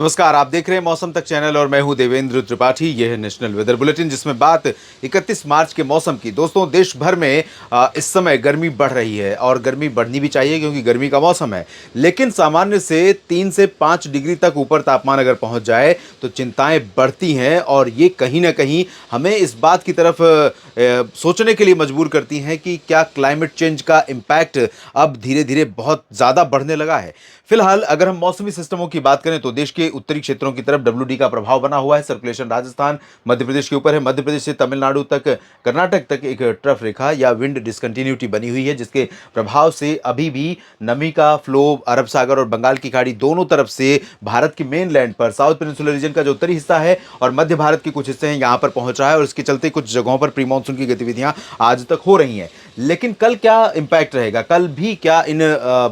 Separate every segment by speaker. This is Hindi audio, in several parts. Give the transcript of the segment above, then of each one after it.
Speaker 1: नमस्कार, आप देख रहे हैं मौसम तक चैनल और मैं हूं देवेंद्र त्रिपाठी। यह है नेशनल वेदर बुलेटिन जिसमें बात 31 मार्च के मौसम की। दोस्तों, देश भर में इस समय गर्मी बढ़ रही है और गर्मी बढ़नी भी चाहिए क्योंकि गर्मी का मौसम है। लेकिन सामान्य से 3 से 5 डिग्री तक ऊपर तापमान अगर पहुंच जाए तो चिंताएं बढ़ती हैं और ये कहीं ना कहीं हमें इस बात की तरफ सोचने के लिए मजबूर करती हैं कि क्या क्लाइमेट चेंज का इम्पैक्ट अब धीरे धीरे बहुत ज़्यादा बढ़ने लगा है। फिलहाल अगर हम मौसमी सिस्टमों की बात करें तो देश के उत्तरी क्षेत्रों की तरफ डब्ल्यूडी का प्रभाव बना हुआ है। सर्कुलेशन राजस्थान मध्य प्रदेश के ऊपर है। मध्य प्रदेश से तमिलनाडु तक, कर्नाटक तक एक ट्रफ रेखा या विंड डिसकंटिन्यूटी बनी हुई है जिसके प्रभाव से अभी भी नमी का फ्लो अरब सागर और बंगाल की खाड़ी दोनों तरफ से भारत के मेन लैंड पर, साउथ पेनिनसुलर रीजन का जो उत्तरी हिस्सा है और मध्य भारत के कुछ हिस्से हैं, यहां पर पहुंच रहा है और इसके चलते कुछ जगहों पर प्री मानसून की गतिविधियां आज तक हो रही हैं। लेकिन कल क्या इंपैक्ट रहेगा? कल भी क्या इन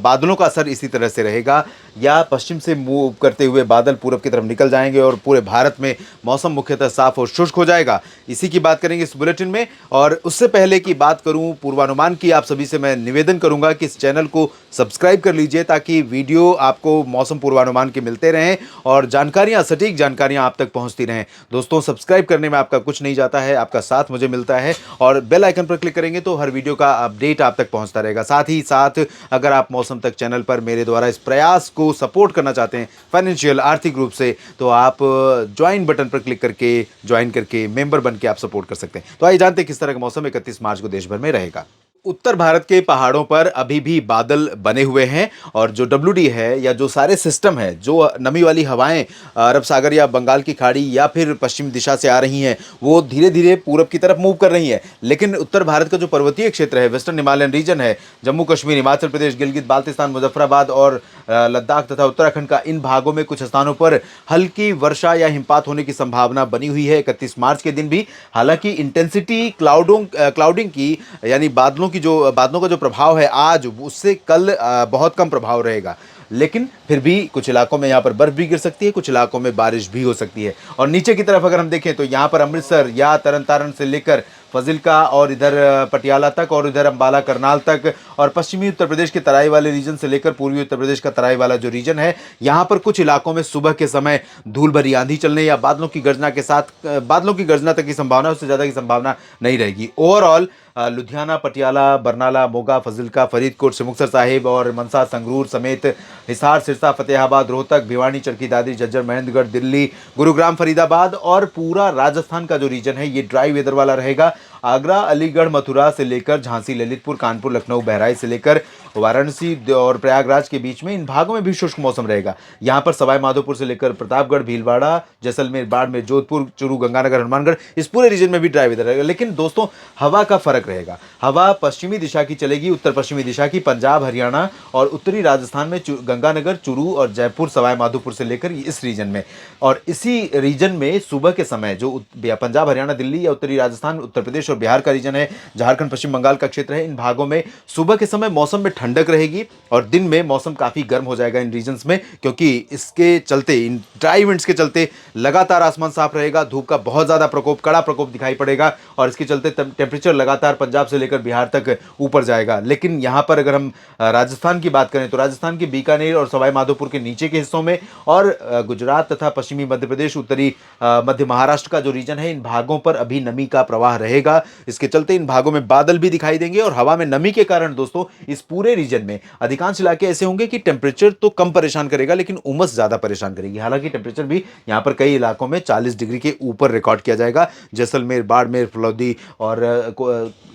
Speaker 1: बादलों का असर इसी तरह से रहेगा या पश्चिम से मूव करते हुए बादल पूरब की तरफ निकल जाएंगे और पूरे भारत में मौसम मुख्यतः साफ और शुष्क हो जाएगा? इसी की बात करेंगे इस बुलेटिन में। और उससे पहले की बात करूं पूर्वानुमान की, आप सभी से मैं निवेदन करूंगा कि इस चैनल को सब्सक्राइब कर लीजिए ताकि वीडियो आपको मौसम पूर्वानुमान के मिलते रहें और जानकारियां, सटीक जानकारियां आप तक पहुंचती रहें। दोस्तों, सब्सक्राइब करने में आपका कुछ नहीं जाता है, आपका साथ मुझे मिलता है और बेल आइकन पर क्लिक करेंगे तो हर वीडियो का अपडेट आप तक पहुंचता रहेगा। साथ ही साथ अगर आप मौसम तक चैनल पर मेरे द्वारा इस प्रयास को सपोर्ट करना चाहते हैं फाइनेंशियल, आर्थिक रूप से, तो आप ज्वाइन बटन पर क्लिक करके ज्वाइन करके मेंबर बन के आप सपोर्ट कर सकते हैं। तो आइए जानते हैं किस तरह का मौसम 31 मार्च को देश भर में रहेगा। उत्तर भारत के पहाड़ों पर अभी भी बादल बने हुए हैं और जो डब्ल्यूडी है या जो सारे सिस्टम है, जो नमी वाली हवाएं अरब सागर या बंगाल की खाड़ी या फिर पश्चिम दिशा से आ रही हैं, वो धीरे धीरे पूरब की तरफ मूव कर रही हैं। लेकिन उत्तर भारत का जो पर्वतीय क्षेत्र है, वेस्टर्न हिमालयन रीजन है, जम्मू कश्मीर, हिमाचल प्रदेश, गिलगित बाल्टिस्तान, मुजफ्फराबाद और लद्दाख तथा उत्तराखंड का, इन भागों में कुछ स्थानों पर हल्की वर्षा या हिमपात होने की संभावना बनी हुई है 31 मार्च के दिन भी। हालांकि इंटेंसिटी क्लाउडिंग की, यानी बादलों का जो प्रभाव है आज, उससे कल बहुत कम प्रभाव रहेगा। लेकिन फिर भी कुछ इलाकों में यहाँ पर बर्फ भी गिर सकती है, कुछ इलाकों में बारिश भी हो सकती है। और नीचे की तरफ अगर हम देखें तो यहाँ पर अमृतसर या तरन तारण से लेकर फजिल्का और इधर पटियाला तक और इधर अंबाला करनाल तक और पश्चिमी उत्तर प्रदेश के तराई वाले रीजन से लेकर पूर्वी उत्तर प्रदेश का तराई वाला जो रीजन है, यहाँ पर कुछ इलाकों में सुबह के समय धूल भरी आंधी चलने या बादलों की गर्जना के साथ बादलों की गर्जना तक की संभावना, उससे ज़्यादा की संभावना नहीं रहेगी। ओवरऑल लुधियाना, पटियाला, बरनाला, मोगा, फजिल्का, फरीदकोट, सिमुक्सर साहिब और मनसा, संगरूर समेत हिसार, सिरसा, फतेहाबाद, रोहतक, भिवानी, चरखी दादरी, झज्जर, महेंद्रगढ़, दिल्ली, गुरुग्राम, फरीदाबाद और पूरा राजस्थान का जो रीजन है, ये ड्राई वेदर वाला रहेगा। आगरा, अलीगढ़, मथुरा से लेकर झांसी, ललितपुर, कानपुर, लखनऊ, बहराइच से लेकर वाराणसी और प्रयागराज के बीच में इन भागों में भी शुष्क मौसम रहेगा। यहाँ पर सवाई माधोपुर से लेकर प्रतापगढ़, भीलवाड़ा, जैसलमेर, बाड़मेर, जोधपुर, चूरू, गंगानगर, हनुमानगढ़, इस पूरे रीजन में भी ड्राई वेदर रहेगा। लेकिन दोस्तों, हवा का फर्क रहेगा। हवा पश्चिमी दिशा की चलेगी, उत्तर पश्चिमी दिशा की, पंजाब, हरियाणा और उत्तरी राजस्थान में गंगानगर, चूरू और जयपुर, सवाई माधोपुर से लेकर इस रीजन में। और इसी रीजन में सुबह के समय जो पंजाब, हरियाणा, दिल्ली या उत्तरी राजस्थान, उत्तर प्रदेश और बिहार का रीजन है, झारखंड, पश्चिम बंगाल का क्षेत्र है, इन भागों में सुबह के समय मौसम में ठंडक रहेगी और दिन में मौसम काफी गर्म हो जाएगा इन रीजन्स में, क्योंकि इसके चलते, इन ड्राई विंड्स के चलते लगातार आसमान साफ रहेगा, धूप का बहुत ज्यादा प्रकोप, कड़ा प्रकोप दिखाई पड़ेगा और इसके चलते टेम्परेचर लगातार पंजाब से लेकर बिहार तक ऊपर जाएगा। लेकिन यहां पर अगर हम राजस्थान की बात करें तो राजस्थान के बीकानेर और सवाई माधोपुर के नीचे के हिस्सों में और गुजरात तथा पश्चिमी मध्य प्रदेश, उत्तरी मध्य महाराष्ट्र का जो रीजन है, इन भागों पर अभी नमी का प्रवाह रहेगा। इसके चलते इन भागों में बादल भी दिखाई देंगे और हवा में नमी के कारण दोस्तों इस पूरे रीजन में अधिकांश इलाके ऐसे होंगे कि टेम्परेचर तो कम परेशान करेगा लेकिन उमस ज्यादा परेशान करेगी। हालांकि टेम्परेचर भी यहां पर कई इलाकों में 40 डिग्री के ऊपर रिकॉर्ड किया जाएगा। जैसलमेर, बाड़मेर, फलौदी और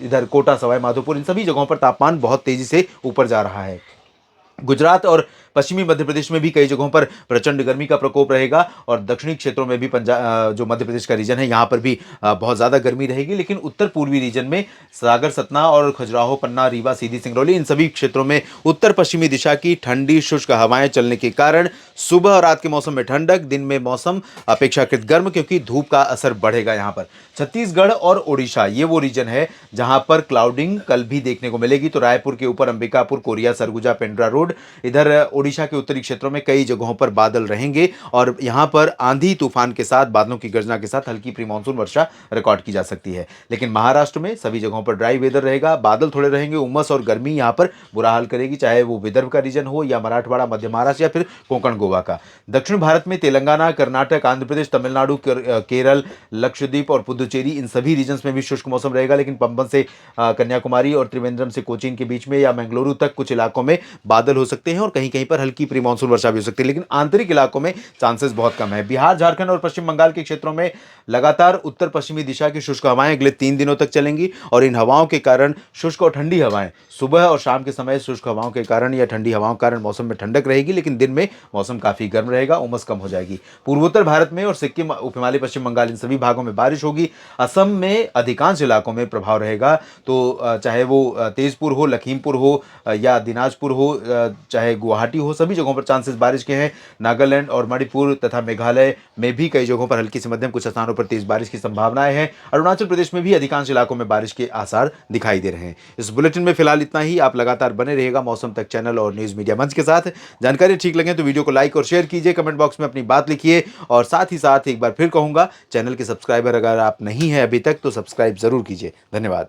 Speaker 1: इधर कोटा, सवाई माधोपुर, इन सभी जगहों पर तापमान बहुत तेजी से ऊपर जा रहा है। गुजरात और पश्चिमी मध्य प्रदेश में भी कई जगहों पर प्रचंड गर्मी का प्रकोप रहेगा और दक्षिणी क्षेत्रों में भी पंजाब, जो मध्य प्रदेश का रीजन है, यहाँ पर भी बहुत ज़्यादा गर्मी रहेगी। लेकिन उत्तर पूर्वी रीजन में सागर, सतना और खजुराहो, पन्ना, रीवा, सीधी, सिंगरौली, इन सभी क्षेत्रों में उत्तर पश्चिमी दिशा की ठंडी शुष्क हवाएं चलने के कारण सुबह और रात के मौसम में ठंडक, दिन में मौसम अपेक्षाकृत गर्म, क्योंकि धूप का असर बढ़ेगा। यहाँ पर छत्तीसगढ़ और ओडिशा, ये वो रीजन है जहां पर क्लाउडिंग कल भी देखने को मिलेगी। तो रायपुर के ऊपर अंबिकापुर, कोरिया, सरगुजा, पेंड्रा रोड, इधर ओडिशा के उत्तरी क्षेत्रों में कई जगहों पर बादल रहेंगे और यहाँ पर आंधी तूफान के साथ, बादलों की गर्जना के साथ हल्की प्री मानसून वर्षा रिकॉर्ड की जा सकती है। लेकिन महाराष्ट्र में सभी जगहों पर ड्राई वेदर रहेगा, बादल थोड़े रहेंगे, उमस और गर्मी यहाँ पर बुरा हाल करेगी, चाहे वो विदर्भ का रीजन हो या मराठवाड़ा, मध्य महाराष्ट्र या फिर कोंकण गोवा का। दक्षिण भारत में तेलंगाना, कर्नाटक, आंध्र प्रदेश, तमिलनाडु, केरल, लक्षद्वीप और पुदुचेरी, इन सभी रीजन्स में भी शुष्क मौसम रहेगा। लेकिन पंबन से कन्याकुमारी और त्रिवेंद्रम से कोचीन के बीच में या मंगलुरु तक कुछ इलाकों में बादल हो सकते हैं और कहीं कहीं पर हल्की प्री मानसून वर्षा भी हो सकती है, लेकिन आंतरिक इलाकों में चांसेस बहुत कम है। बिहार, झारखंड और पश्चिम बंगाल के क्षेत्रों में लगातार उत्तर पश्चिमी दिशा की शुष्क हवाएं अगले 3 दिनों तक चलेंगी और इन हवाओं के कारण शुष्क और ठंडी हवाएं सुबह और शाम के समय शुष्क हवाओं के कारण या ठंडी हवाओं के कारण मौसम में ठंडक रहेगी, लेकिन दिन में मौसम काफी गर्म रहेगा, उमस कम हो जाएगी। पूर्वोत्तर भारत में और सिक्किम, उप हिमालय, पश्चिम बंगाल, इन सभी भागों में बारिश होगी। असम में अधिकांश इलाकों में प्रभाव रहेगा, तो चाहे वो तेजपुर हो, लखीमपुर हो या दिनाजपुर हो, चाहे गुवाहाटी हो, सभी जगहों पर चांसेस बारिश के हैं। नागालैंड और मणिपुर तथा मेघालय में भी कई जगहों पर हल्की से मध्यम, कुछ स्थानों पर तेज बारिश की संभावनाएं हैं। अरुणाचल प्रदेश में भी अधिकांश इलाकों में बारिश के आसार दिखाई दे रहे हैं। इस बुलेटिन में फिलहाल इतना ही। आप लगातार बने रहिएगा मौसम तक चैनल और न्यूज मीडिया मंच के साथ। जानकारी ठीक लगे तो वीडियो को लाइक और शेयर कीजिए, कमेंट बॉक्स में अपनी बात लिखिए और साथ ही साथ एक बार फिर कहूंगा, चैनल के सब्सक्राइबर अगर आप नहीं हैं अभी तक तो सब्सक्राइब जरूर कीजिए। धन्यवाद।